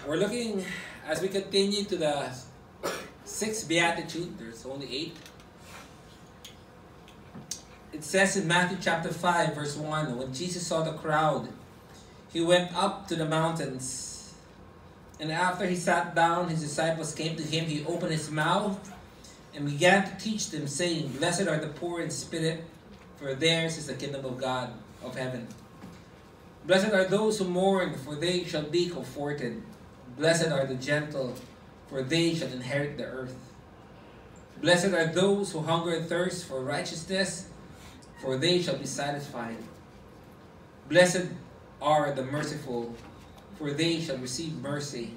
We're looking, as we continue to the sixth beatitude, there's only 8. It says in Matthew chapter 5, verse 1, when Jesus saw the crowd, he went up to the mountains. And after he sat down, his disciples came to him. He opened his mouth and began to teach them, saying, Blessed are the poor in spirit, for theirs is the kingdom of God, of heaven. Blessed are those who mourn, for they shall be comforted. Blessed are the gentle, for they shall inherit the earth. Blessed are those who hunger and thirst for righteousness, for they shall be satisfied. Blessed are the merciful, for they shall receive mercy.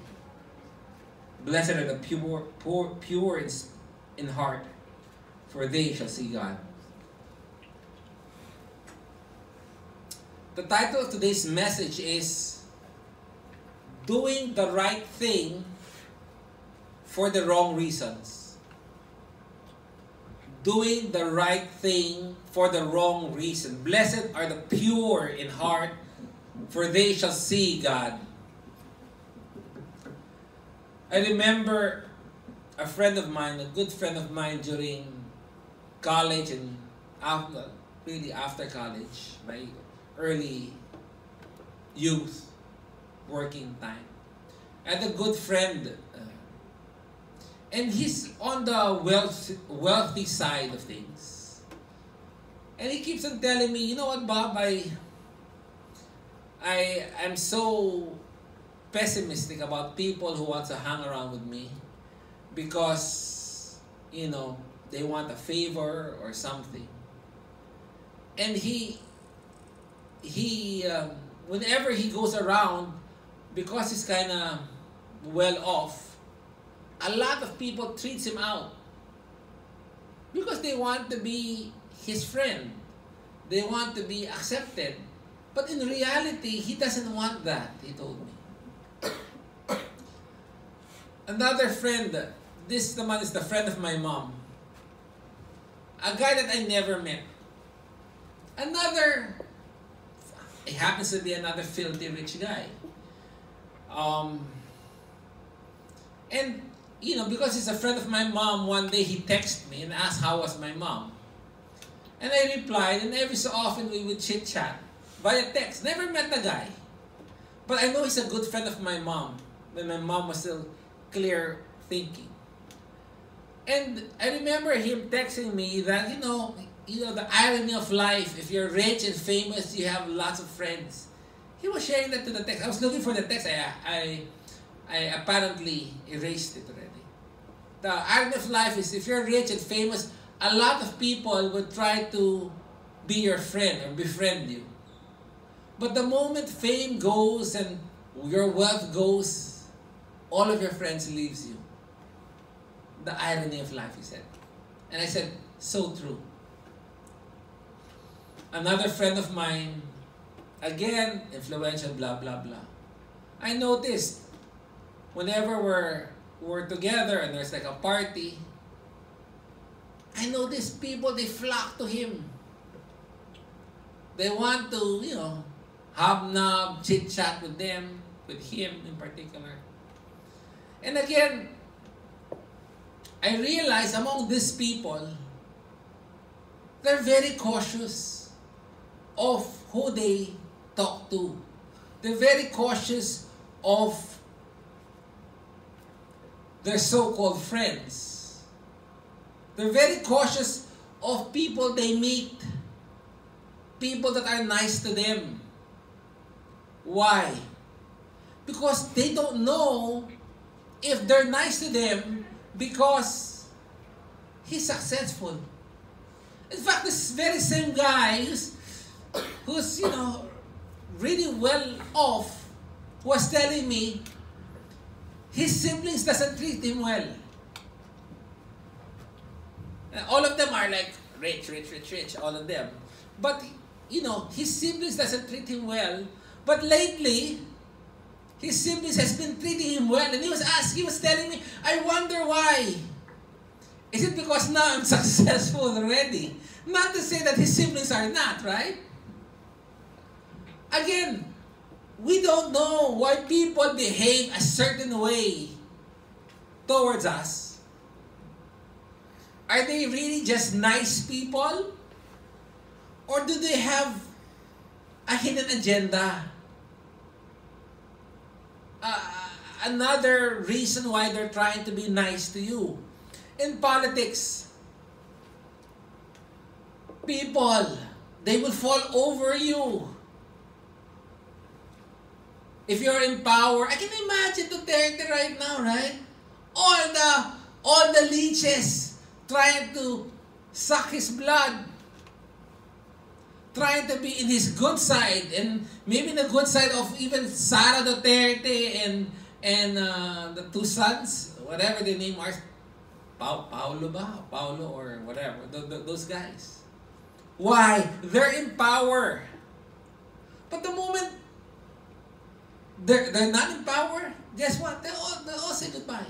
Blessed are the pure in heart, for they shall see God. The title of today's message is Doing the Right Thing for the Wrong Reasons. Doing the right thing for the wrong reason. Blessed are the pure in heart, for they shall see God. I remember a friend of mine, a good friend of mine during college and after college, my early youth, working time. I had a good friend, and he's on the wealthy side of things. And he keeps on telling me, you know what, Bob, I'm so pessimistic about people who want to hang around with me because, you know, they want a favor or something. And he whenever he goes around, because he's kind of well off, a lot of people treats him out because they want to be his friend. They want to be accepted. But in reality, he doesn't want that, he told me. Another friend, this man is the friend of my mom. A guy that I never met. It happens to be another filthy rich guy. And, you know, because he's a friend of my mom, one day he texted me and asked how was my mom. And I replied, and every so often we would chit-chat via text. Never met the guy. But I know he's a good friend of my mom, when my mom was still clear thinking. And I remember him texting me that, you know, the irony of life, if you're rich and famous, you have lots of friends. He was sharing that to the text. I was looking for the text. I apparently erased it already. The irony of life is if you're rich and famous, a lot of people would try to be your friend or befriend you. But the moment fame goes and your wealth goes, all of your friends leaves you. The irony of life, he said. And I said, so true. Another friend of mine, again, influential, blah, blah, blah. I noticed, whenever we're together and there's like a party, I noticed people, they flock to him. They want to, you know, hobnob, chit-chat with them, with him in particular. And again, I realized among these people, they're very cautious of who they talk to. They're very cautious of their so-called friends. They're very cautious of people they meet, people that are nice to them. Why? Because they don't know if they're nice to them because he's successful. In fact, this very same guy who's, you know, really well off was telling me his siblings doesn't treat him well. And all of them are like rich, all of them. But, you know, his siblings doesn't treat him well. But lately, his siblings has been treating him well. And he was telling me, I wonder why. Is it because now I'm successful already? Not to say that his siblings are not, right? Again, We don't know why people behave a certain way towards us. Are they really just nice people? Or do they have a hidden agenda? Another reason why they're trying to be nice to you. In politics, people, they will fall over you. If you're in power, I can imagine Duterte right now, right? All the leeches trying to suck his blood, trying to be in his good side, and maybe the good side of even Sara Duterte and the two sons, whatever their name are, Paulo or whatever, those guys. Why? They're in power. But the moment they're not in power, guess what? They all say goodbye.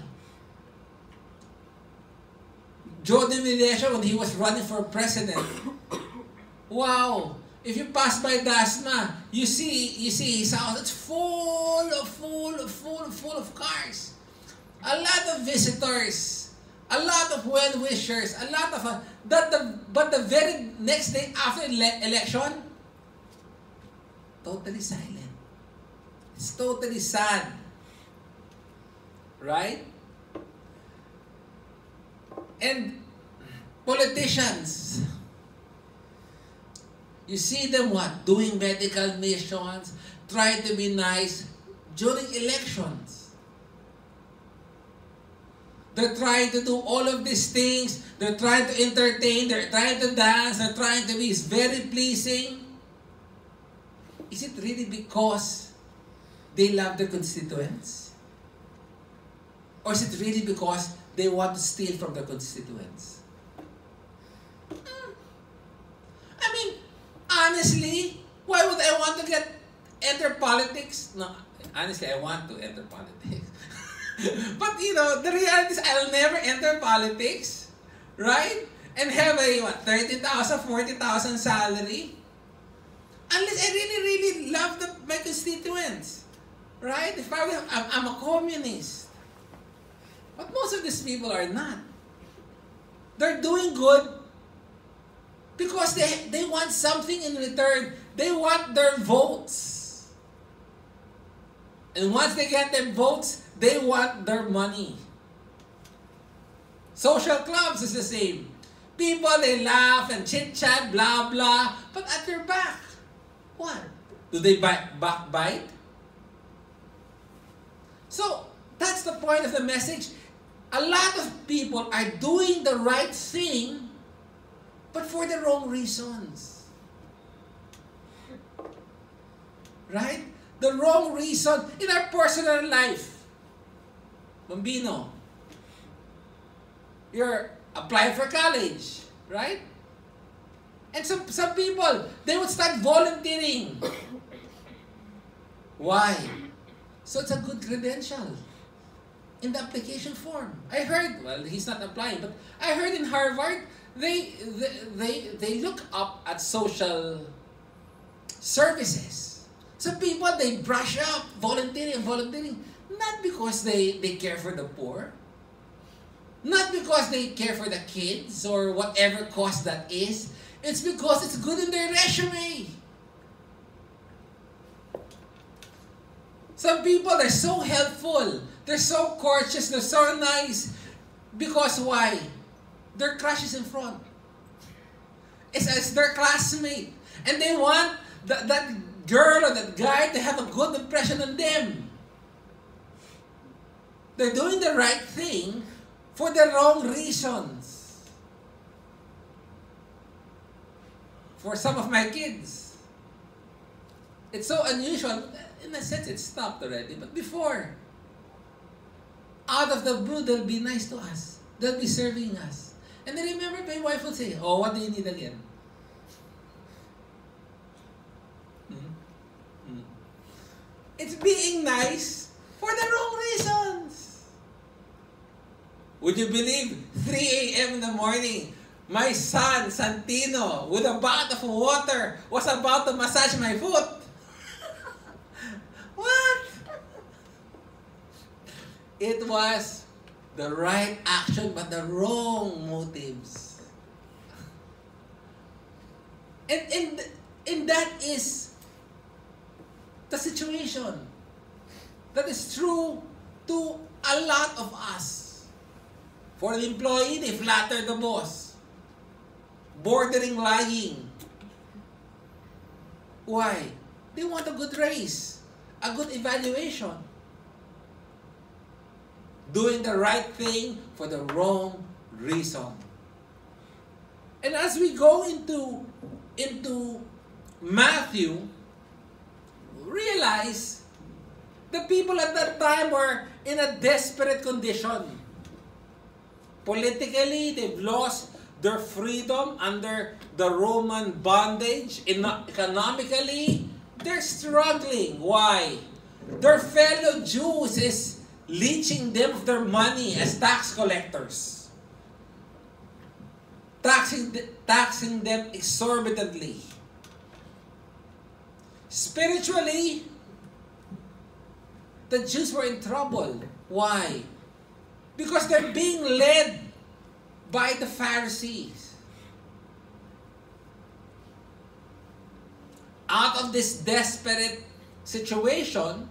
Joe De Velasco, when he was running for president, wow! If you pass by Dasma, you see his house. It's full of cars. A lot of visitors, a lot of well-wishers, a lot of but the very next day after election, totally silent. It's totally sad, right? And politicians, you see them what? Doing medical missions, trying to be nice during elections. They're trying to do all of these things. They're trying to entertain. They're trying to dance. They're trying to be very pleasing. Is it really because they love their constituents? Or is it really because they want to steal from their constituents? I mean, honestly, why would I want to enter politics? No, honestly, I want to enter politics. But the reality is I'll never enter politics, right? And have a 30,000, 40,000 salary. Unless I really love my constituents, right? If I'm a communist. But most of these people are not. They're doing good because they want something in return. They want their votes. And once they get their votes, they want their money. Social clubs is the same. People, they laugh and chit-chat, blah, blah. But at your back, what? Do they backbite? So, that's the point of the message. A lot of people are doing the right thing, but for the wrong reasons. Right? The wrong reason in our personal life. Bambino, you're applying for college, right? And some people, they would start volunteering. Why? So it's a good credential in the application form. I heard, well, he's not applying, but I heard in Harvard, they look up at social services. So people, they brush up volunteering, not because they care for the poor, not because they care for the kids or whatever cause that is. It's because it's good in their resume. Some people are so helpful, they're so courteous, they're so nice. Because why? Their crush is in front. It's their classmate. And they want that girl or that guy to have a good impression on them. They're doing the right thing for the wrong reasons. For some of my kids, it's so unusual. In a sense, it stopped already. But before, out of the blue, they'll be nice to us. They'll be serving us. And I remember my wife would say, "Oh, what do you need again?" It's being nice for the wrong reasons. Would you believe 3 a.m. in the morning, my son, Santino, with a bath of water, was about to massage my foot? It was the right action but the wrong motives. And that is the situation. That is true to a lot of us. For the employee, they flatter the boss. Bordering lying. Why? They want a good raise, a good evaluation. Doing the right thing for the wrong reason. And as we go into Matthew, realize the people at that time were in a desperate condition. Politically, they've lost their freedom under the Roman bondage. Economically, they're struggling. Why? Their fellow Jews is leeching them of their money as tax collectors. Taxing them exorbitantly. Spiritually, the Jews were in trouble. Why? Because they're being led by the Pharisees. Out of this desperate situation,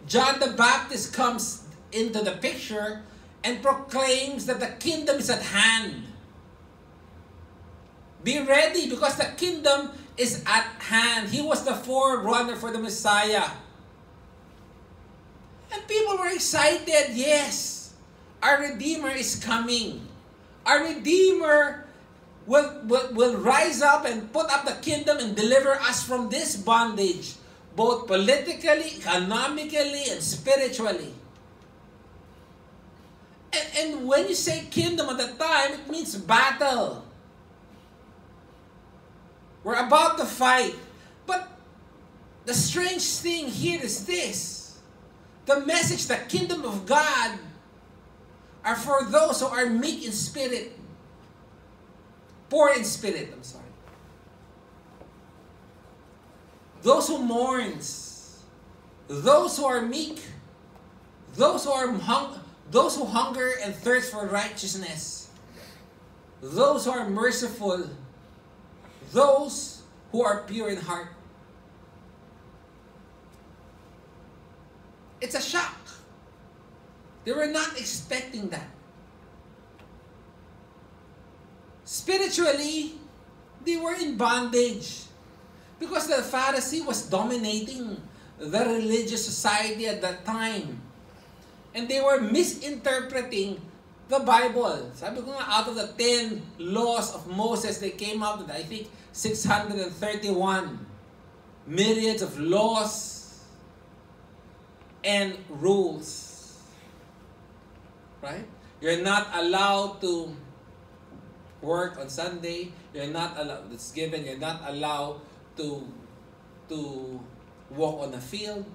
John the Baptist comes into the picture and proclaims that the kingdom is at hand. Be ready because the kingdom is at hand. He was the forerunner for the Messiah. And people were excited. Yes, our Redeemer is coming. Our Redeemer will rise up and put up the kingdom and deliver us from this bondage, both politically, economically, and spiritually. And when you say kingdom at the time, it means battle. We're about to fight. But the strange thing here is this. The message, the kingdom of God, are for those who are meek in spirit. Poor in spirit, I'm sorry. Those who mourns. Those who are meek. Those who hunger and thirst for righteousness. Those who are merciful. Those who are pure in heart. It's a shock. They were not expecting that. Spiritually, they were in bondage because the Pharisee was dominating the religious society at that time. And they were misinterpreting the Bible. Sabi ko nga, out of the 10 laws of Moses, they came out with, I think, 631 myriads of laws and rules. Right? You're not allowed to work on Sunday. You're not allowed, it's given, you're not allowed to walk on the field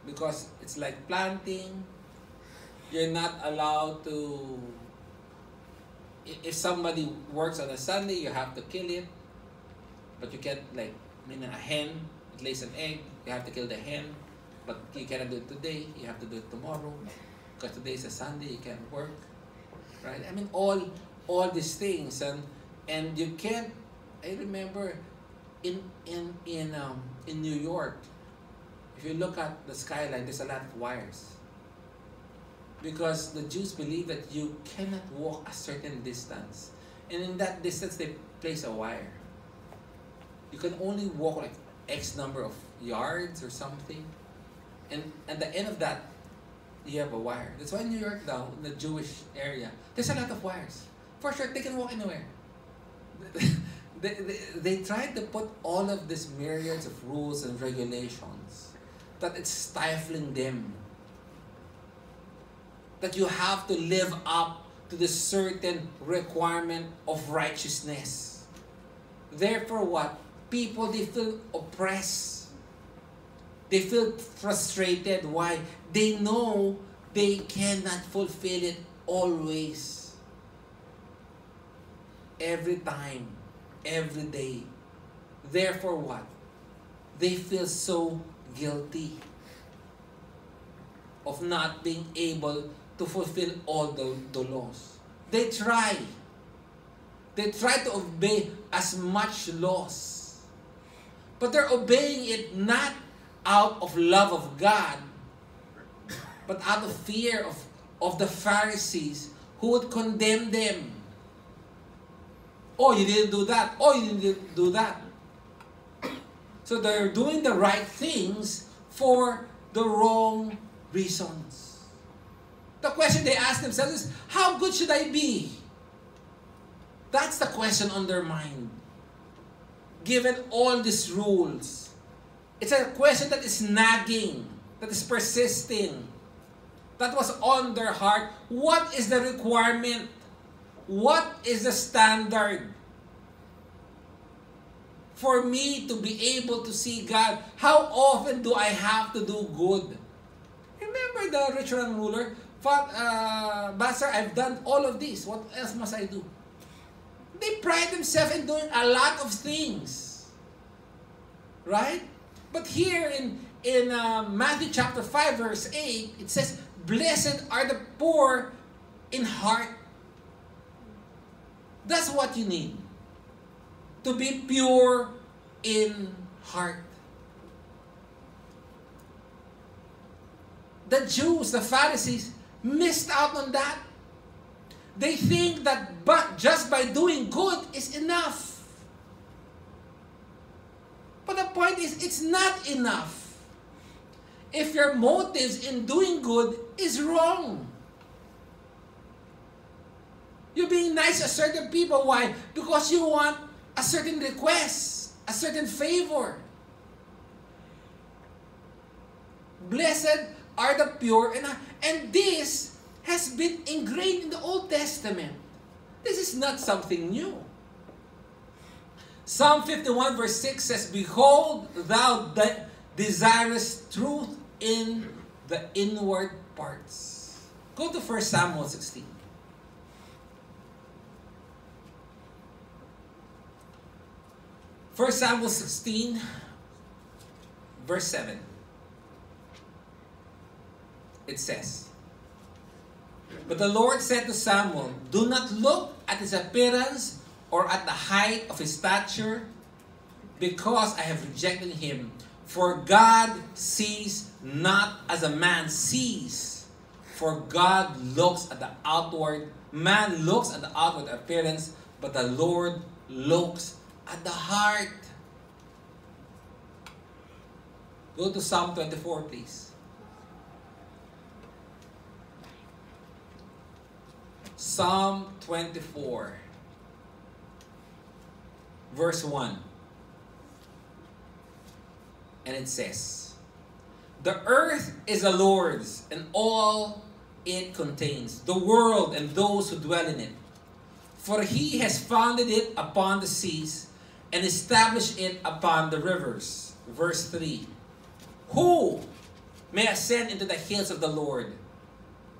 because it's like planting. You're not allowed to, if somebody works on a Sunday, you have to kill it. But you can't, like, a hen, it lays an egg, you have to kill the hen. But you cannot do it today, you have to do it tomorrow. Because today is a Sunday, you can't work. Right? I mean, all these things. And you can't, I remember in New York, if you look at the skyline, there's a lot of wires. Because the Jews believe that you cannot walk a certain distance. And in that distance, they place a wire. You can only walk like X number of yards or something. And at the end of that, you have a wire. That's why in New York now, in the Jewish area, there's a lot of wires. For sure, they can walk anywhere. They tried to put all of these myriads of rules and regulations that it's stifling them. That you have to live up to the certain requirement of righteousness. Therefore what? People, they feel oppressed. They feel frustrated. Why? They know they cannot fulfill it always. Every time. Every day. Therefore what? They feel so guilty. of not being able to fulfill all the laws. They try. They try to obey as much laws. But they're obeying it not out of love of God, but out of fear of the Pharisees who would condemn them. Oh, you didn't do that. Oh, you didn't do that. So they're doing the right things for the wrong reasons. The question they ask themselves is, how good should I be? That's the question on their mind. Given all these rules, it's a question that is nagging, that is persisting, that was on their heart. What is the requirement? What is the standard for me to be able to see God? How often do I have to do good? Remember the rich young ruler? Pastor, I've done all of this. What else must I do? They pride themselves in doing a lot of things. Right? But here in Matthew chapter 5 verse 8, it says, blessed are the poor in heart. That's what you need. To be pure in heart. The Jews, the Pharisees, missed out on that. They think that just by doing good is enough. But the point is, it's not enough. If your motives in doing good is wrong. You're being nice to certain people. Why? Because you want a certain request, a certain favor. Blessed are the pure, and this has been ingrained in the Old Testament. This is not something new. Psalm 51 verse 6 says, behold, thou desirest truth in the inward parts. Go to 1 Samuel 16. 1 Samuel 16, verse 7. It says, but the Lord said to Samuel, do not look at his appearance or at the height of his stature, because I have rejected him. For God sees not as a man sees. For God looks at the outward, man looks at the outward appearance, but the Lord looks at the heart. Go to Psalm 24, please. Psalm 24, verse 1. And it says, the earth is the Lord's, and all it contains, the world and those who dwell in it. For he has founded it upon the seas, and established it upon the rivers. Verse 3. Who may ascend into the hills of the Lord?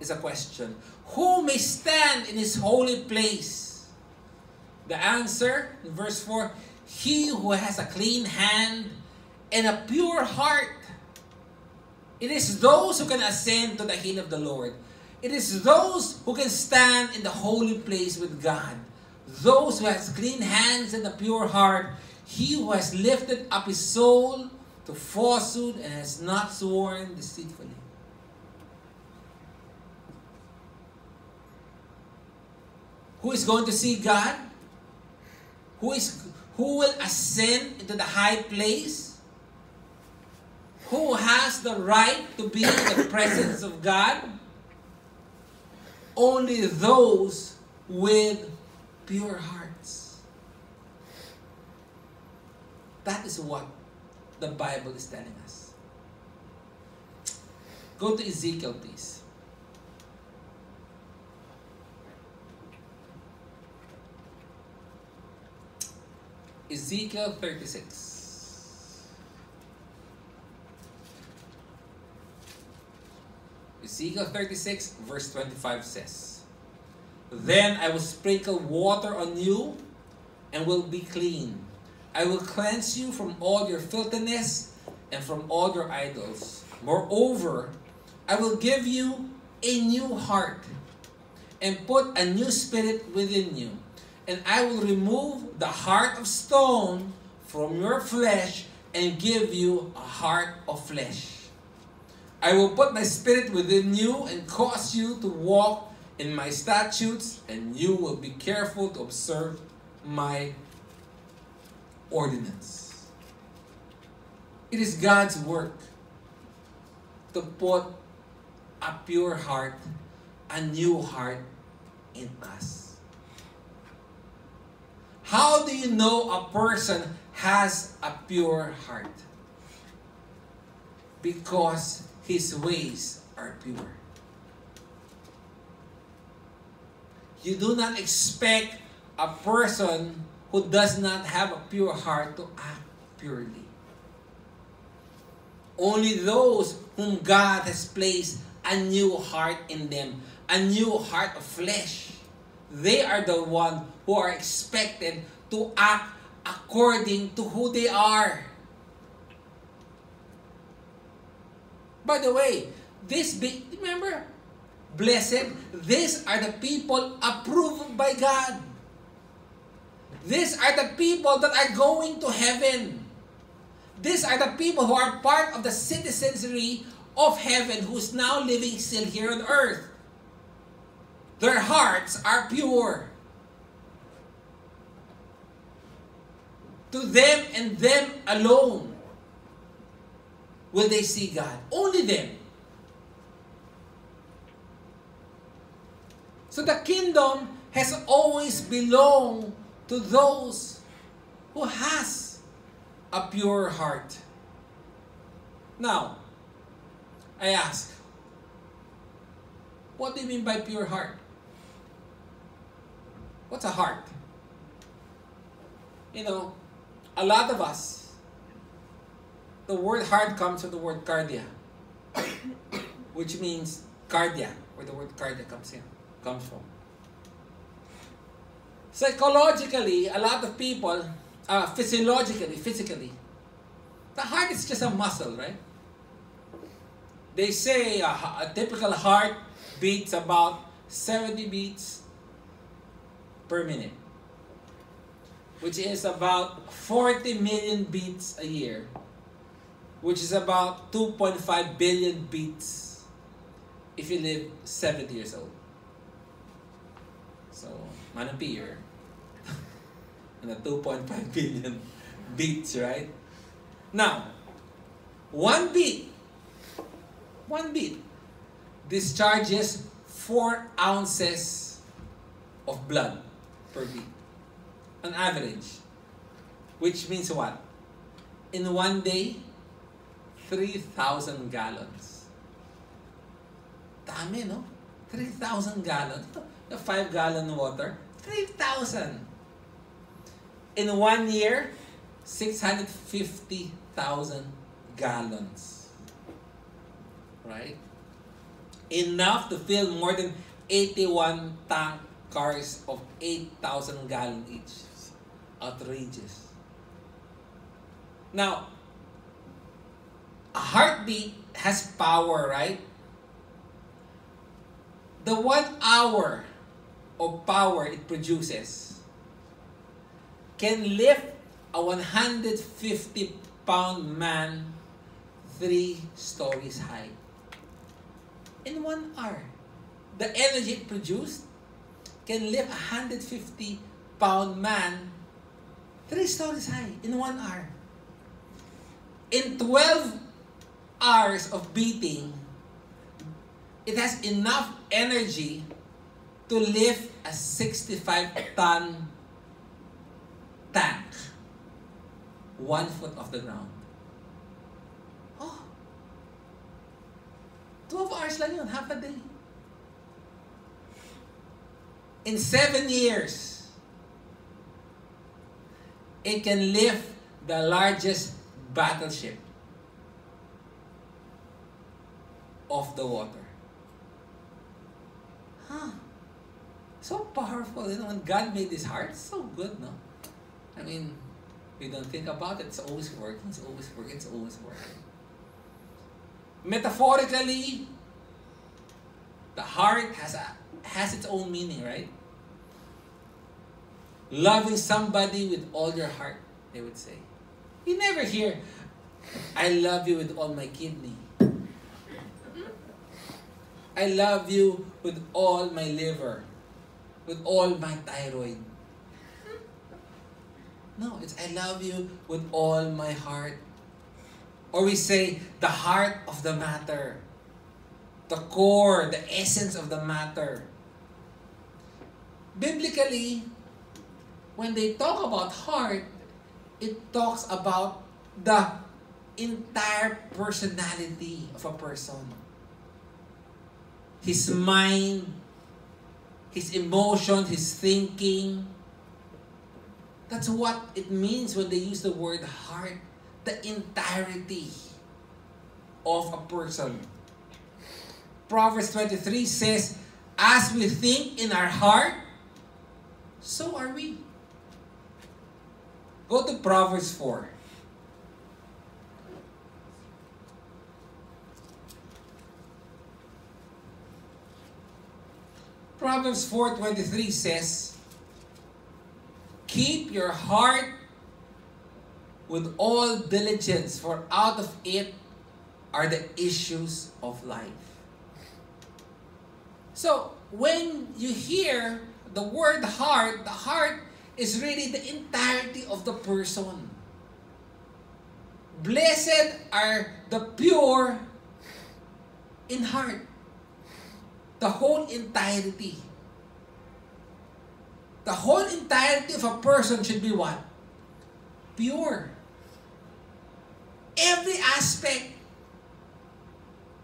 Is a question. Who may stand in his holy place? The answer, in verse 4, he who has a clean hand and a pure heart. It is those who can ascend to the hill of the Lord. It is those who can stand in the holy place with God. Those who has clean hands and a pure heart. He who has lifted up his soul to falsehood and has not sworn deceitfully. Who is going to see God? Who will ascend into the high place? Who has the right to be in the presence of God? Only those with pure hearts. That is what the Bible is telling us. Go to Ezekiel, please. Ezekiel 36. Ezekiel 36 verse 25 says, then I will sprinkle water on you and will be clean. I will cleanse you from all your filthiness and from all your idols. Moreover, I will give you a new heart and put a new spirit within you. And I will remove the heart of stone from your flesh and give you a heart of flesh. I will put my spirit within you and cause you to walk in my statutes, and you will be careful to observe my ordinance. It is God's work to put a pure heart, a new heart in us. How do you know a person has a pure heart? Because his ways are pure. You do not expect a person who does not have a pure heart to act purely. Only those whom God has placed a new heart in them, a new heart of flesh, they are the ones who are expected to act according to who they are. By the way, remember, blessed, these are the people approved by God. These are the people that are going to heaven. These are the people who are part of the citizenry of heaven, who's now living still here on earth. Their hearts are pure. To them and them alone will they see God. Only them. So the kingdom has always belonged to those who has a pure heart. Now, I ask, what do you mean by pure heart? What's a heart? You know, a lot of us, the word heart comes from the word cardia, which means cardia, where the word cardia comes from. Psychologically, a lot of people, physically, the heart is just a muscle, right? They say a typical heart beats about 70 beats per minute, which is about 40 million beats a year, which is about 2.5 billion beats if you live 70 years old. So, manapir. And a 2.5 billion beats, right? Now, one beat discharges 4 ounces of blood per beat, on average. Which means what? In one day, 3,000 gallons. Dami, no? 3,000 gallons. The 5-gallon water, 3,000. In 1 year, 650,000 gallons. Right? Enough to fill more than 81 tank cars of 8,000 gallons each. Outrageous. Now, a heartbeat has power, right? The 1 hour of power it produces can lift a 150-pound man 3 stories high. In 1 hour, the energy it produced can lift a 150-pound man 3 stories high in 1 hour. In 12 hours of beating, it has enough energy to lift a 65-ton tank 1 foot off the ground. Oh, 12 hours lang yun, half a day. In 7 years, it can lift the largest battleship off the water. Huh. So powerful, you know, when God made this heart, so good, no? I mean, we don't think about it, it's always working, it's always working, it's always working. Metaphorically, The heart has its own meaning, right? Loving somebody with all your heart, they would say. You never hear, I love you with all my kidney. I love you with all my liver, with all my thyroid. No, it's I love you with all my heart. Or we say, the heart of the matter. The core, the essence of the matter. Biblically, when they talk about heart, it talks about the entire personality of a person. His mind, his emotion, his thinking. That's what it means when they use the word heart. The entirety of a person. Proverbs 23 says, as we think in our heart, so are we. Go to Proverbs 4. Proverbs 4:23 says, keep your heart with all diligence, for out of it are the issues of life. So, when you hear the word heart, the heart is really the entirety of the person. Blessed are the pure in heart. The whole entirety. The whole entirety of a person should be what? Pure. Every aspect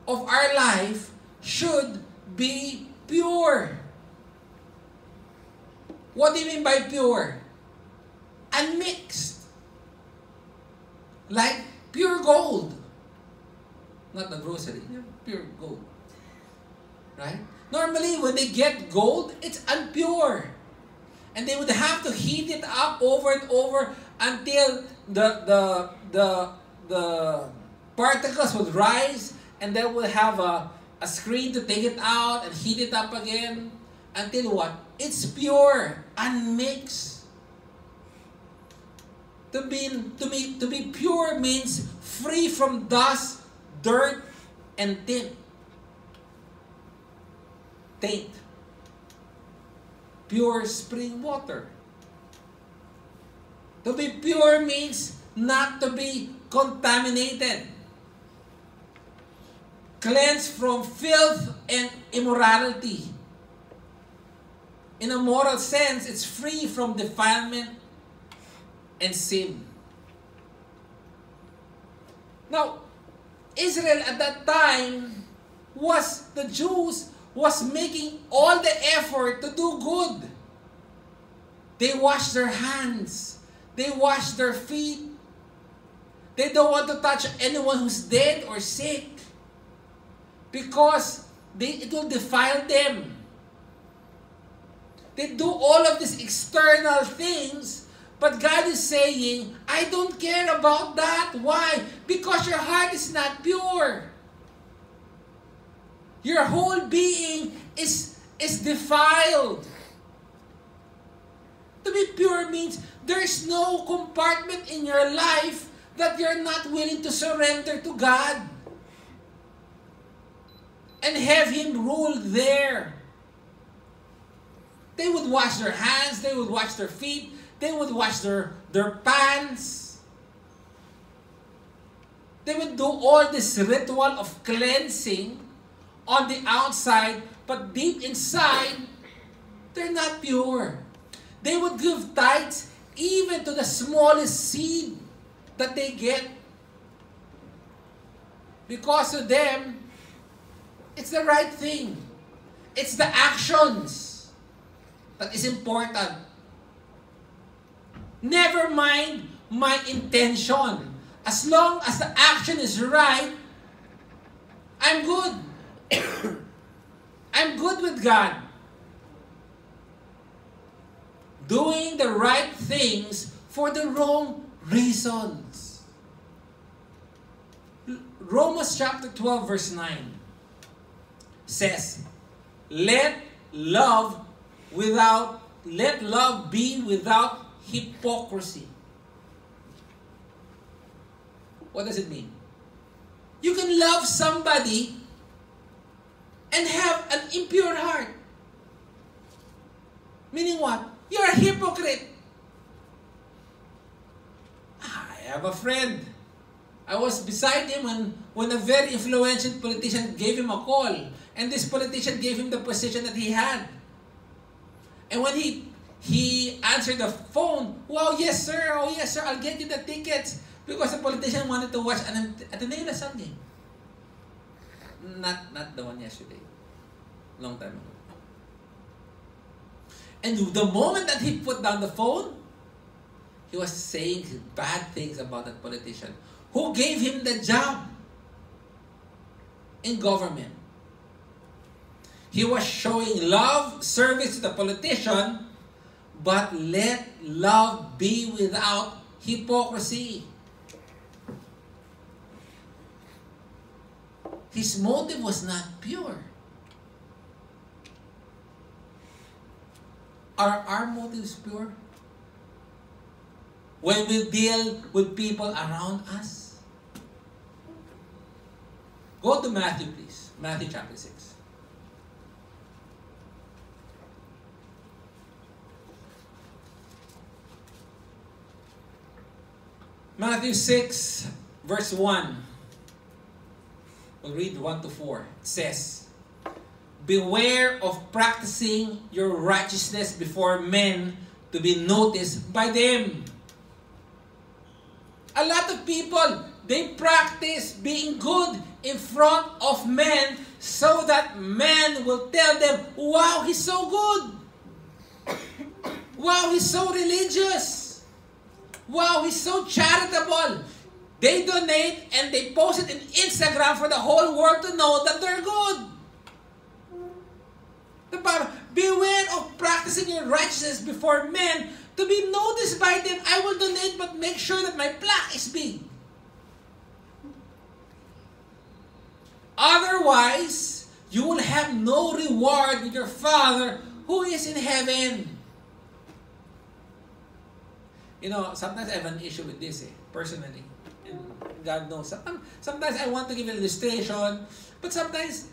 of our life should be pure. What do you mean by pure? Unmixed. Like pure gold. Not the grocery, pure gold. Right? Normally, when they get gold, it's impure. And they would have to heat it up over and over until the particles would rise, and then we'll have a screen to take it out and heat it up again until what? It's pure, unmixed. To be pure means free from dust, dirt, and taint. Pure spring water. To be pure means not to be contaminated. Cleansed from filth and immorality. In a moral sense, it's free from defilement and sin. Now, Israel at that time the Jews was making all the effort to do good. They washed their hands. They washed their feet. They don't want to touch anyone who's dead or sick because it will defile them. They do all of these external things, but God is saying, I don't care about that. Why? Because your heart is not pure. Your whole being is defiled. To be pure means there's no compartment in your life that you're not willing to surrender to God and have Him rule there. They would wash their hands, they would wash their feet, they would wash their pants. They would do all this ritual of cleansing on the outside, but deep inside, they're not pure. They would give tithes even to the smallest seed that they get. Because to them, it's the right thing. It's the actions that is important. Never mind my intention. As long as the action is right, I'm good. I'm good with God. Doing the right things for the wrong reasons. Romans chapter 12 verse 9 says, let love be without hypocrisy. What does it mean? You can love somebody and have an impure heart. Meaning what? You're a hypocrite. I have a friend. I was beside him when a very influential politician gave him a call. And this politician gave him the position that he had. And when he answered the phone, wow, yes sir, oh yes sir, I'll get you the tickets. Because the politician wanted to watch an Ateneo Lasal game. Not the one yesterday. Long time ago. And the moment that he put down the phone, he was saying bad things about that politician who gave him the job in government. He was showing love, service to the politician, but let love be without hypocrisy. His motive was not pure. Are our motives pure? When we deal with people around us? Go to Matthew, please. Matthew chapter 6. Matthew 6, verse 1. We'll read 1 to 4. It says, beware of practicing your righteousness before men to be noticed by them. A lot of people, they practice being good in front of men so that men will tell them, wow, he's so good. Wow, he's so religious. Wow, he's so charitable. They donate and they post it in Instagram for the whole world to know that they're good. The Bible, beware of practicing your righteousness before men to be noticed by them. I will donate, but make sure that my plaque is big. Otherwise, you will have no reward with your Father who is in heaven. You know, sometimes I have an issue with this, personally. And God knows. Sometimes I want to give an illustration, but sometimes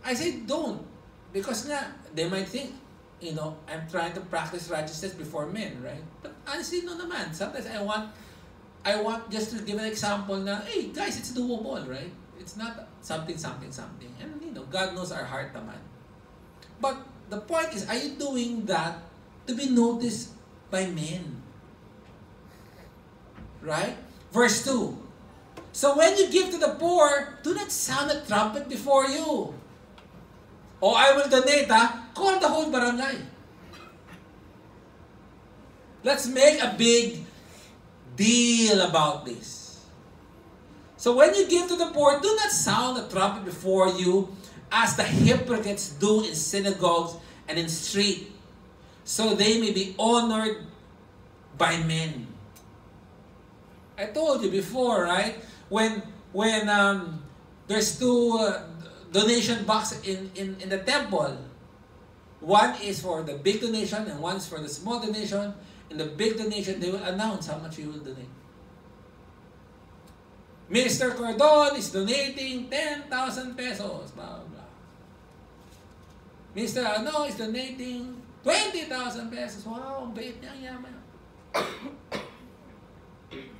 I say don't. Because nga, they might think, you know, I'm trying to practice righteousness before men, right? But honestly, no naman. Sometimes I want just to give an example na, hey, guys, it's doable, right? It's not something. And, you know, God knows our heart naman. But the point is, are you doing that to be noticed by men? Right? Verse 2. So when you give to the poor, do not sound a trumpet before you. Oh, I will donate, call the whole barangay. Let's make a big deal about this. So when you give to the poor, do not sound a trumpet before you, as the hypocrites do in synagogues and in street, so they may be honored by men. I told you before, right? When there's two donation box in the temple. One is for the big donation and one is for the small donation. In the big donation, they will announce how much you will donate. Mr. Cordon is donating 10,000 pesos. Blah, blah. Mr. Ano is donating 20,000 pesos. Wow, ang bait niya, ang yaman.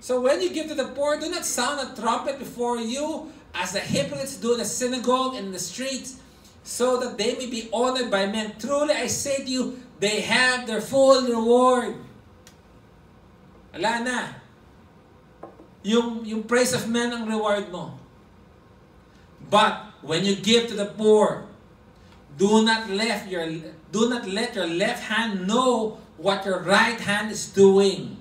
So when you give to the poor, do not sound a trumpet before you, as the hypocrites do in the synagogue and in the streets, so that they may be honored by men. Truly, I say to you, they have their full reward. Ala na. Yung praise of men ang reward mo. But when you give to the poor, do not let your left hand know what your right hand is doing,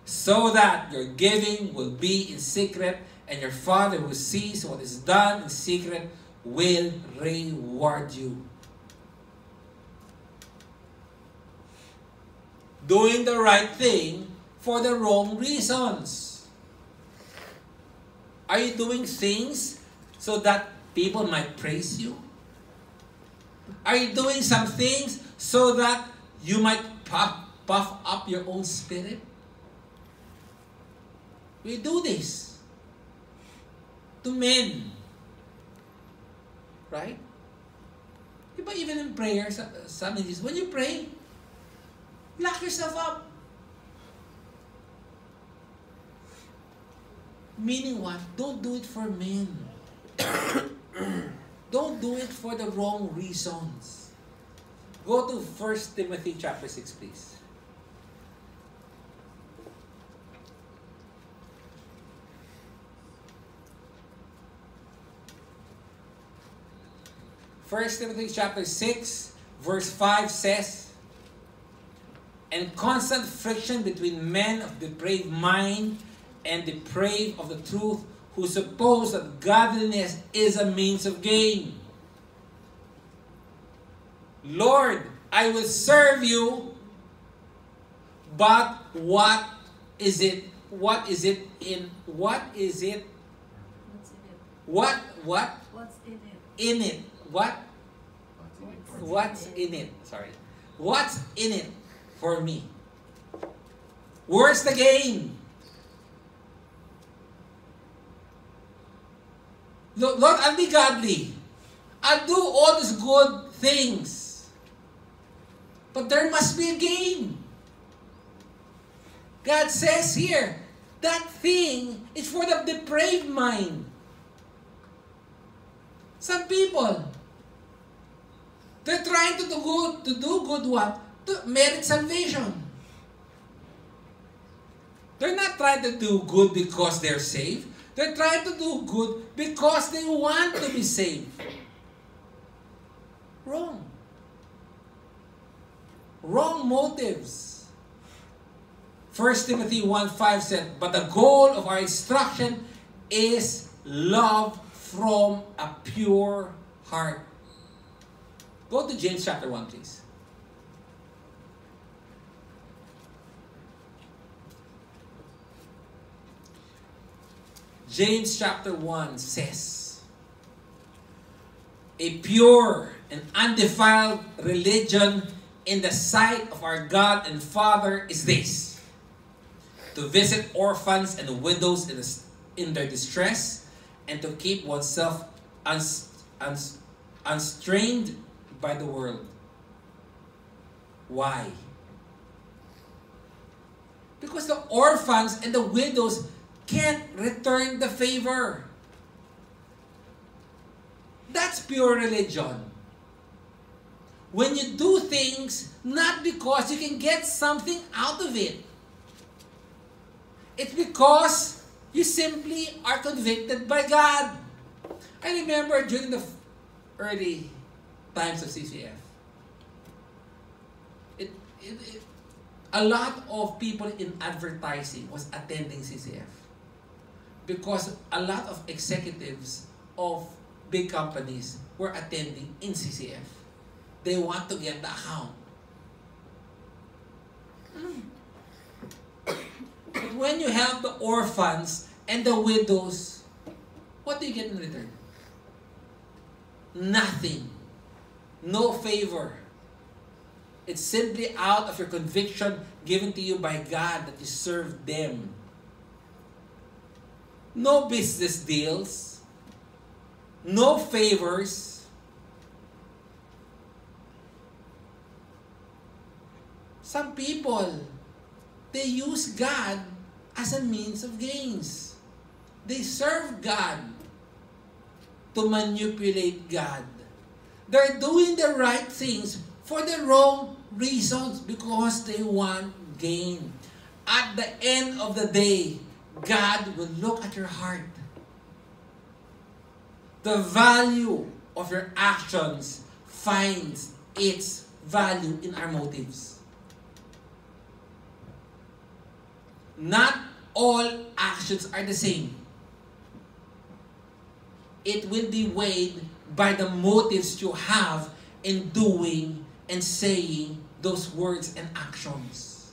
so that your giving will be in secret, and your Father who sees what is done in secret will reward you. Doing the right thing for the wrong reasons. Are you doing things so that people might praise you? Are you doing some things so that you might puff up your own spirit? We do this to men. Right? But even in prayer, some of these, when you pray, lock yourself up. Meaning what? Don't do it for men. Don't do it for the wrong reasons. Go to 1 Timothy chapter 6, please. First Timothy chapter 6, verse 5 says, "And constant friction between men of depraved mind and depraved of the truth, who suppose that godliness is a means of gain. Lord, I will serve you, but what is it? What is it in? What is it? What? What's in it? In it? What? What's in it? Sorry. What's in it for me? Where's the gain? Lord, I'll be godly. I'll do all these good things. But there must be a gain. God says here, that thing is for the depraved mind. Some people, they're trying to do good what? To merit salvation. They're not trying to do good because they're saved. They're trying to do good because they want to be saved. Wrong. Wrong motives. 1 Timothy 1:5 said, "But the goal of our instruction is love from a pure heart." Go to James chapter 1, please. James chapter 1 says, "A pure and undefiled religion in the sight of our God and Father is this: to visit orphans and widows in their distress, and to keep oneself unstrained by the world." Why? Because the orphans and the widows can't return the favor. That's pure religion. When you do things not because you can get something out of it. It's because you simply are convicted by God. I remember during the early times of CCF, a lot of people in advertising was attending CCF. Because a lot of executives of big companies were attending in CCF. They want to get the account. But when you help the orphans and the widows, what do you get in return? Nothing. No favor. It's simply out of your conviction given to you by God that you serve them. No business deals. No favors. Some people, they use God as a means of gains. They serve God to manipulate God. They're doing the right things for the wrong reasons because they want gain. At the end of the day, God will look at your heart. The value of your actions finds its value in our motives. Not all actions are the same. It will be weighed by the motives you have in doing and saying those words and actions.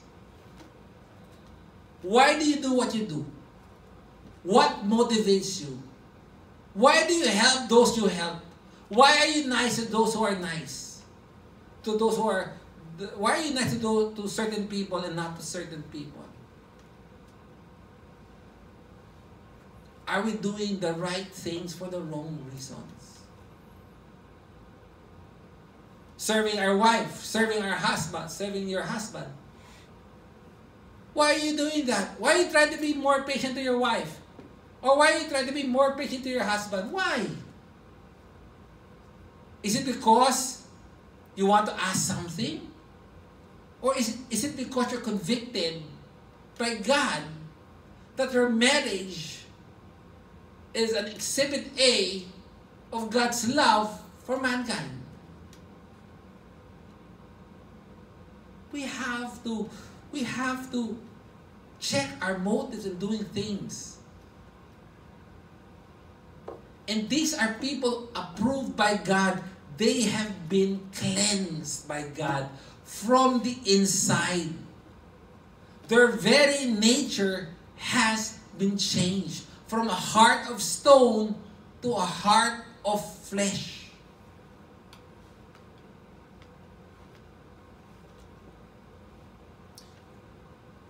Why do you do what you do? What motivates you? Why do you help those you help? Why are you nice to those who are nice? To those who are, why are you nice to certain people and not to certain people? Are we doing the right things for the wrong reasons? Serving our wife, serving our husband, serving your husband. Why are you doing that? Why are you trying to be more patient to your wife? Or why are you trying to be more patient to your husband? Why? Is it because you want to ask something? Or is it because you're convicted by God that your marriage is an exhibit A of God's love for mankind? We have to check our motives in doing things. And these are people approved by God. They have been cleansed by God from the inside. Their very nature has been changed from a heart of stone to a heart of flesh.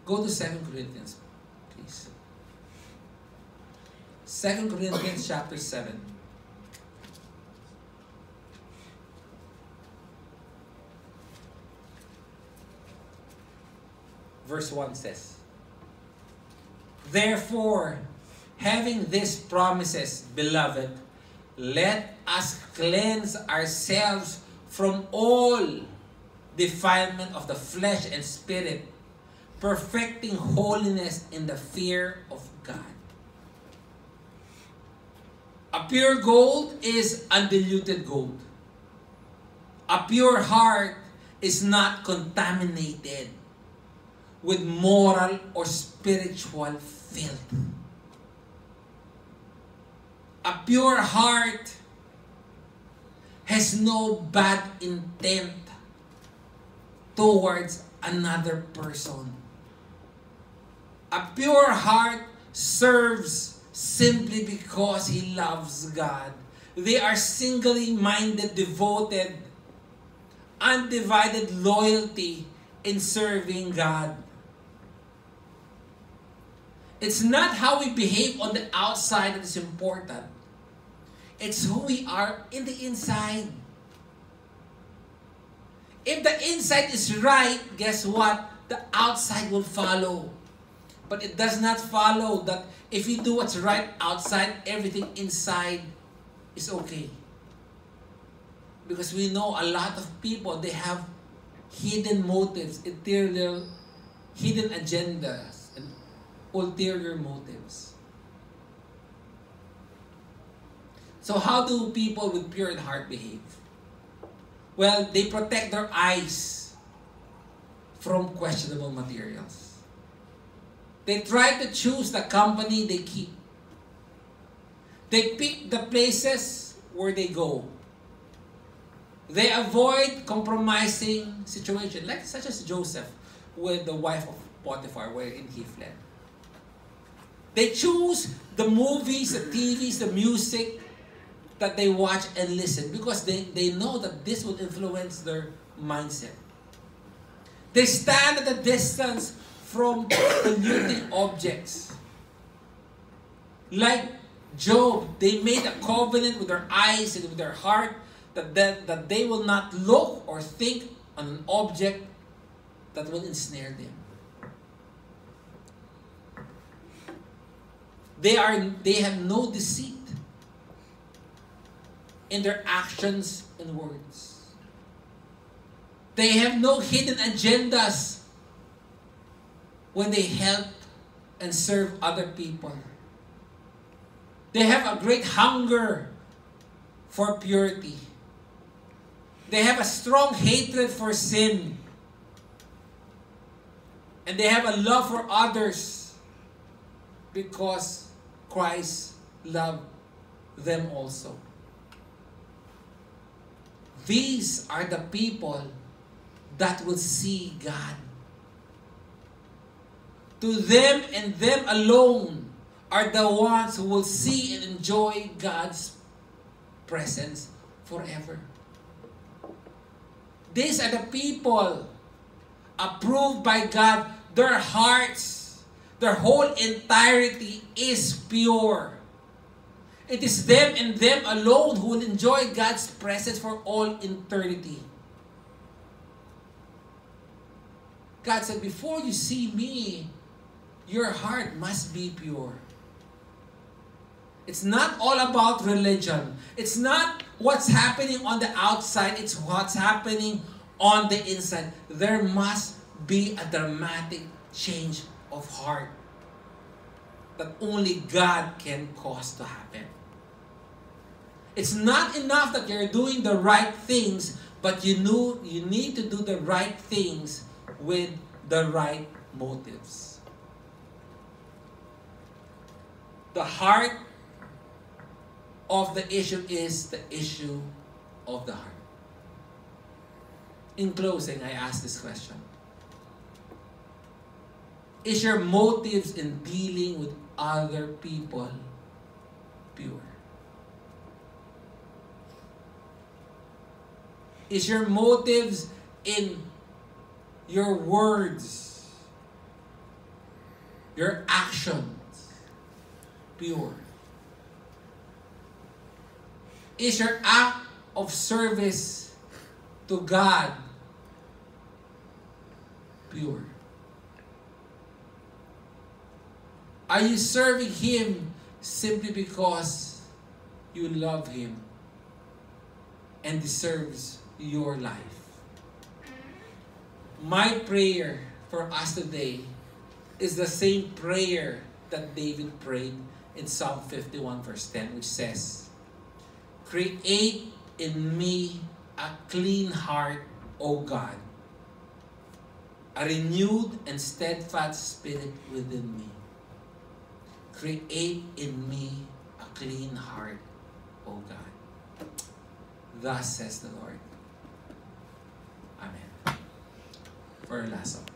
Go to 2 Corinthians, please. 2 Corinthians chapter 7. Verse 1 says, "Therefore, having these promises, beloved, let us cleanse ourselves from all defilement of the flesh and spirit, perfecting holiness in the fear of God." A pure gold is undiluted gold. A pure heart is not contaminated with moral or spiritual filth. A pure heart has no bad intent towards another person. A pure heart serves simply because he loves God. They are singly minded, devoted, undivided loyalty in serving God. It's not how we behave on the outside that is important. It's who we are in the inside. If the inside is right, guess what? The outside will follow. But it does not follow that if you do what's right outside, everything inside is okay. Because we know a lot of people, they have hidden motives, interior, hidden agendas, and ulterior motives. So how do people with pure heart behave? Well, they protect their eyes from questionable materials. They try to choose the company they keep. They pick the places where they go. They avoid compromising situations, like such as Joseph with the wife of Potiphar, wherein he fled. They choose the movies, the TVs, the music that they watch and listen because they know that this will influence their mindset. They stand at a distance from polluting objects. Like Job, they made a covenant with their eyes and with their heart that they will not look or think on an object that will ensnare them. They have no deceit in their actions and words. They have no hidden agendas when they help and serve other people. They have a great hunger for purity. They have a strong hatred for sin. And they have a love for others because Christ loved them also. These are the people that will see God. To them and them alone are the ones who will see and enjoy God's presence forever. These are the people approved by God. Their hearts, their whole entirety is pure. It is them and them alone who will enjoy God's presence for all eternity. God said, before you see me, your heart must be pure. It's not all about religion. It's not what's happening on the outside. It's what's happening on the inside. There must be a dramatic change of heart that only God can cause to happen. It's not enough that you're doing the right things, but you need to do the right things with the right motives. The heart of the issue is the issue of the heart. In closing, I ask this question. Is your motives in dealing with other people pure? Is your motives in your words, your actions pure? Is your act of service to God pure? Are you serving Him simply because you love Him and deserves your life? My prayer for us today is the same prayer that David prayed in Psalm 51 verse 10, which says, "Create in me a clean heart, O God, a renewed and steadfast spirit within me. Create in me a clean heart, O God." Thus says the Lord. Amen. For our last song.